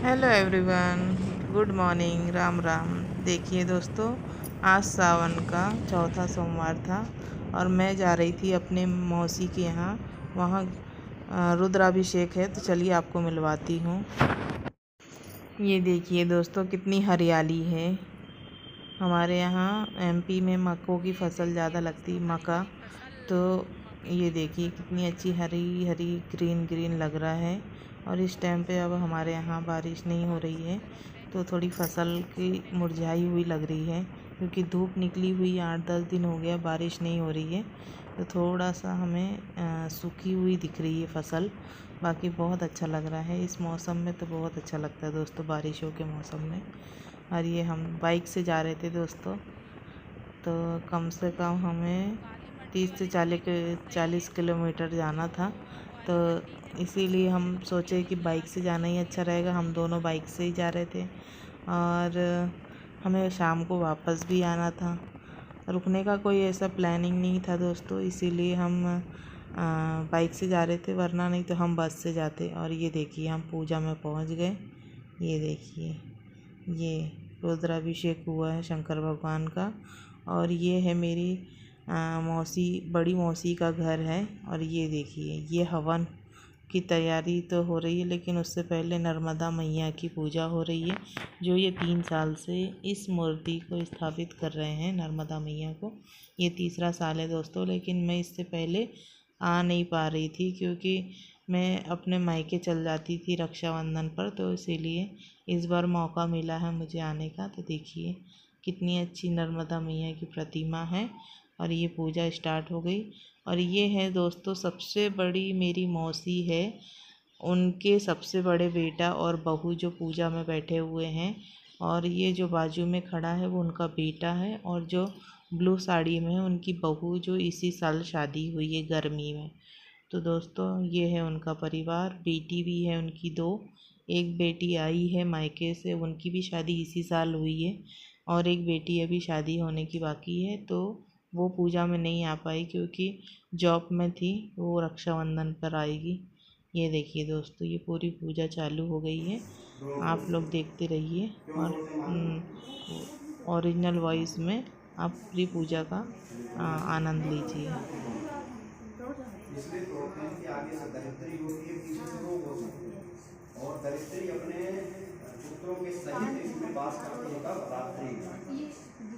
Hello everyone, good morning, Ram Ram. देखिए दोस्तों, आज सावन का चौथा सोमवार था और मैं जा रही थी अपने मौसी के यहाँ। वहाँ रुद्राभिषेक है, तो चलिए आपको मिलवाती हूँ। ये देखिए दोस्तों, कितनी हरियाली है। हमारे यहाँ एमपी में मक्कों की फसल ज़्यादा लगती, मक्का। तो ये देखिए कितनी अच्छी हरी हरी ग्रीन ग्रीन लग रहा है। और इस टाइम पे अब हमारे यहाँ बारिश नहीं हो रही है, तो थोड़ी फसल की मुरझाई हुई लग रही है, क्योंकि धूप निकली हुई 8-10 दिन हो गया, बारिश नहीं हो रही है। तो थोड़ा सा हमें सूखी हुई दिख रही है फसल। बाकी बहुत अच्छा लग रहा है इस मौसम में, तो बहुत अच्छा लगता है दोस्तों बारिशों के मौसम में। और ये हम बाइक से जा रहे थे दोस्तों, तो कम से कम हमें 30 से 40 किलोमीटर जाना था। तो इसीलिए हम सोचे कि बाइक से जाना ही अच्छा रहेगा। हम दोनों बाइक से ही जा रहे थे और हमें शाम को वापस भी आना था। रुकने का कोई ऐसा प्लानिंग नहीं था दोस्तों, इसीलिए हम बाइक से जा रहे थे, वरना नहीं तो हम बस से जाते। और ये देखिए हम पूजा में पहुंच गए। ये देखिए, ये रुद्राभिषेक हुआ है शंकर भगवान का। और ये है मेरी मौसी, बड़ी मौसी का घर है। और ये देखिए, ये हवन की तैयारी तो हो रही है, लेकिन उससे पहले नर्मदा मैया की पूजा हो रही है, जो ये 3 साल से इस मूर्ति को स्थापित कर रहे हैं, नर्मदा मैया को। ये तीसरा साल है दोस्तों, लेकिन मैं इससे पहले आ नहीं पा रही थी, क्योंकि मैं अपने मायके चल जाती थी रक्षाबंधन पर, तो इसीलिए इस बार मौका मिला है मुझे आने का। तो देखिए कितनी अच्छी नर्मदा मैया की प्रतिमा है। और ये पूजा स्टार्ट हो गई। और ये है दोस्तों सबसे बड़ी मेरी मौसी है, उनके सबसे बड़े बेटा और बहू जो पूजा में बैठे हुए हैं। और ये जो बाजू में खड़ा है वो उनका बेटा है, और जो ब्लू साड़ी में है उनकी बहू, जो इसी साल शादी हुई है गर्मी में। तो दोस्तों ये है उनका परिवार। बेटी भी है उनकी 2, एक बेटी आई है मायके से, उनकी भी शादी इसी साल हुई है, और एक बेटी अभी शादी होने की बाकी है। तो वो पूजा में नहीं आ पाई, क्योंकि जॉब में थी, वो रक्षाबंधन पर आएगी। ये देखिए दोस्तों, ये पूरी पूजा चालू हो गई है, आप लोग देखते रहिए और ओरिजिनल वॉइस में आप पूरी पूजा का आनंद लीजिए। इसलिए तोड़ते हैं कि आगे से दरिद्री होती है, पीछे से रोग हो सकते हैं, और दरिद्री अपने पुत्रों के सहित इसमें वास करती है कब रात्रि में।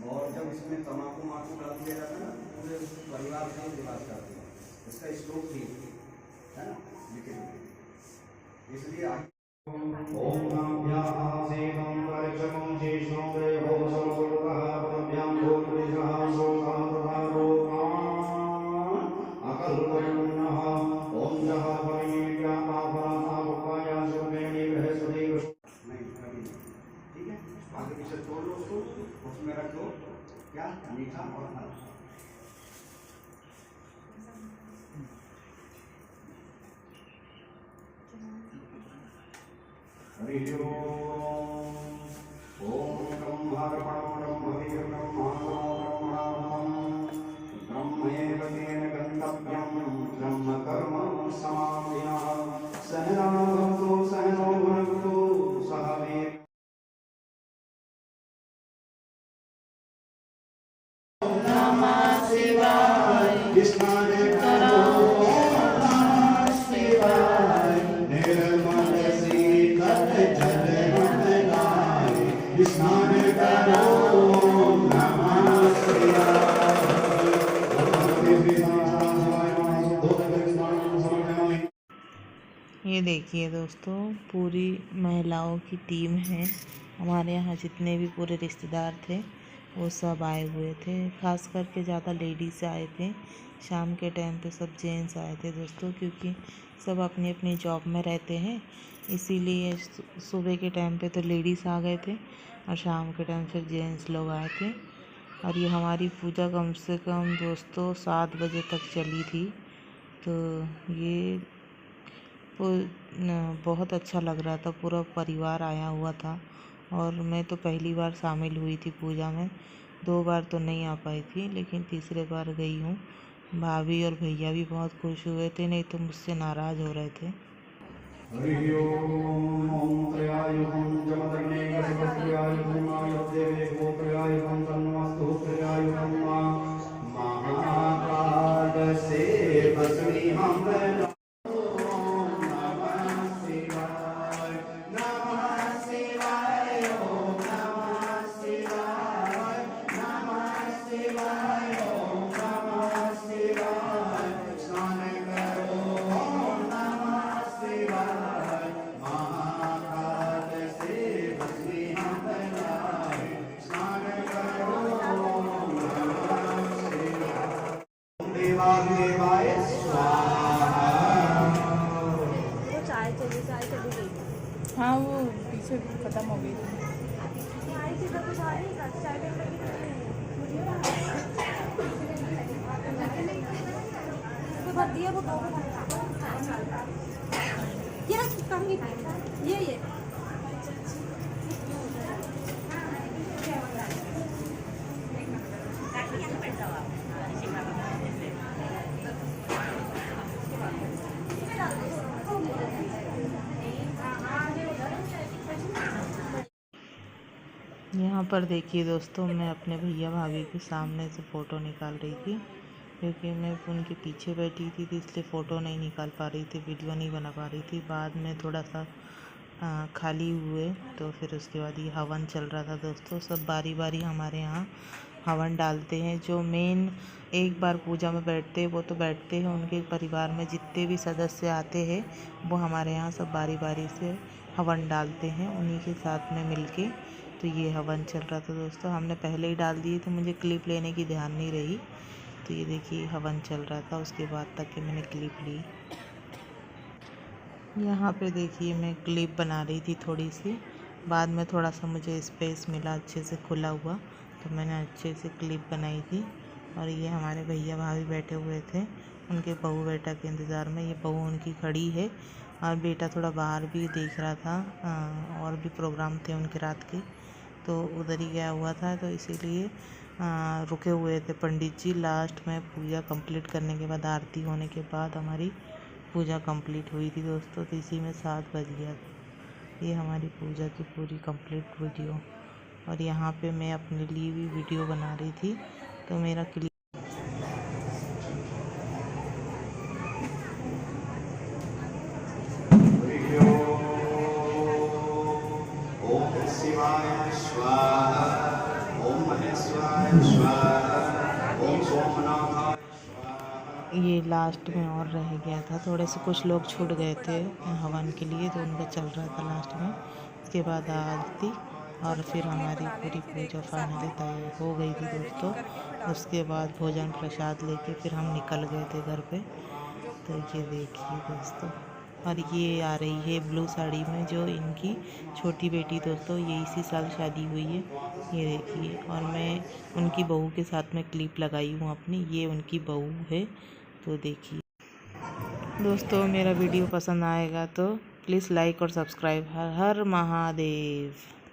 और जब इसमें तम्बाकू माकू डाल दिया जाता है ना, पूरे परिवार का निवास करते हैं। इसका श्लोक भी है ना लिखे हुए, इसलिए ओम नमः वर्षकं शेषं देवो सर्वलोकः पुनभ्यां भूतविषः शोकान्तभारो अकल्पयन्नः ओम जः परमेव्या आपरापाया सुमेणि बृहस्पति नहीं कभी नहीं। ठीक है, आगे पीछे तोड़ लो उसको, उसमें रख दो क्या मीठा और हरा। हरि ओम। ओम ब्रह्मार्पणं ब्रह्मविद्ब्रह्माणं ब्रह्मैव तेन गन्तव्यं ब्रह्म कर्म समाधिनः सहना भवतु सहनो भुनक्तु सह वीर्यं कृष्णाय करो नमः शिवाय निर्मल शीतल जल मंगलाय स्नान करो नमः शिवाय। ये देखिए दोस्तों, पूरी महिलाओं की टीम है। हमारे यहाँ जितने भी पूरे रिश्तेदार थे वो सब आए हुए थे, खास करके ज़्यादा लेडीज़ आए थे। शाम के टाइम पे सब जेंट्स आए थे दोस्तों, क्योंकि सब अपनी अपनी जॉब में रहते हैं, इसीलिए सुबह के टाइम पे तो लेडीज़ आ गए थे और शाम के टाइम फिर जेंट्स लोग आए थे। और ये हमारी पूजा कम से कम दोस्तों 7 बजे तक चली थी। तो ये बहुत अच्छा लग रहा था, पूरा परिवार आया हुआ था। और मैं तो पहली बार शामिल हुई थी पूजा में, 2 बार तो नहीं आ पाई थी, लेकिन तीसरे बार गई हूँ। भाभी और भैया भी बहुत खुश हुए थे, नहीं तो मुझसे नाराज़ हो रहे थे। हरि ओम। ओम त्रयायुः हाँ वो पीछे खत्म हो गई थी। ये यहाँ पर देखिए दोस्तों, मैं अपने भैया भाभी के सामने से फ़ोटो निकाल रही थी, क्योंकि मैं उनके पीछे बैठी थी तो इसलिए फ़ोटो नहीं निकाल पा रही थी, वीडियो नहीं बना पा रही थी। बाद में थोड़ा सा खाली हुए तो फिर उसके बाद ये हवन चल रहा था दोस्तों। सब बारी बारी हमारे यहाँ हवन डालते हैं। जो मेन एक बार पूजा में बैठते हैं वो तो बैठते हैं, उनके परिवार में जितने भी सदस्य आते हैं वो हमारे यहाँ सब बारी बारी से हवन डालते हैं उन्हीं के साथ में मिलके। तो ये हवन चल रहा था दोस्तों, हमने पहले ही डाल दिए थे, मुझे क्लिप लेने की ध्यान नहीं रही। तो ये देखिए हवन चल रहा था, उसके बाद तक कि मैंने क्लिप ली। यहाँ पे देखिए मैं क्लिप बना रही थी थोड़ी सी, बाद में थोड़ा सा मुझे स्पेस मिला अच्छे से खुला हुआ तो मैंने अच्छे से क्लिप बनाई थी। और ये हमारे भैया भाभी बैठे हुए थे उनके बहू बेटा के इंतज़ार में। ये बहू उनकी खड़ी है और बेटा थोड़ा बाहर भी देख रहा था, और भी प्रोग्राम थे उनके रात के तो उधर ही गया हुआ था, तो इसीलिए रुके हुए थे पंडित जी। लास्ट में पूजा कंप्लीट करने के बाद, आरती होने के बाद हमारी पूजा कंप्लीट हुई थी दोस्तों। तो इसी में 7 बज गया था। ये हमारी पूजा की पूरी कंप्लीट वीडियो। और यहाँ पे मैं अपने लिए भी वीडियो बना रही थी तो मेरा क्लिप ओम शिवाय स्वाहा, ओम महेश्वराय स्वाहा, ओम सोमनाथाय स्वाहा। ये लास्ट में और रह गया था, थोड़े से कुछ लोग छूट गए थे हवन के लिए तो उनका चल रहा था लास्ट में। उसके बाद आरती और फिर हमारी पूरी पूजा फाइनली तैयार हो गई थी दोस्तों। उसके बाद भोजन प्रसाद लेके फिर हम निकल गए थे घर पे। तो ये देखिए दोस्तों, और ये आ रही है ब्लू साड़ी में जो इनकी छोटी बेटी दोस्तों, ये इसी साल शादी हुई है। ये देखिए, और मैं उनकी बहू के साथ में क्लिप लगाई हूँ अपनी, ये उनकी बहू है। तो देखिए दोस्तों, मेरा वीडियो पसंद आएगा तो प्लीज़ लाइक और सब्सक्राइब। हर हर महादेव।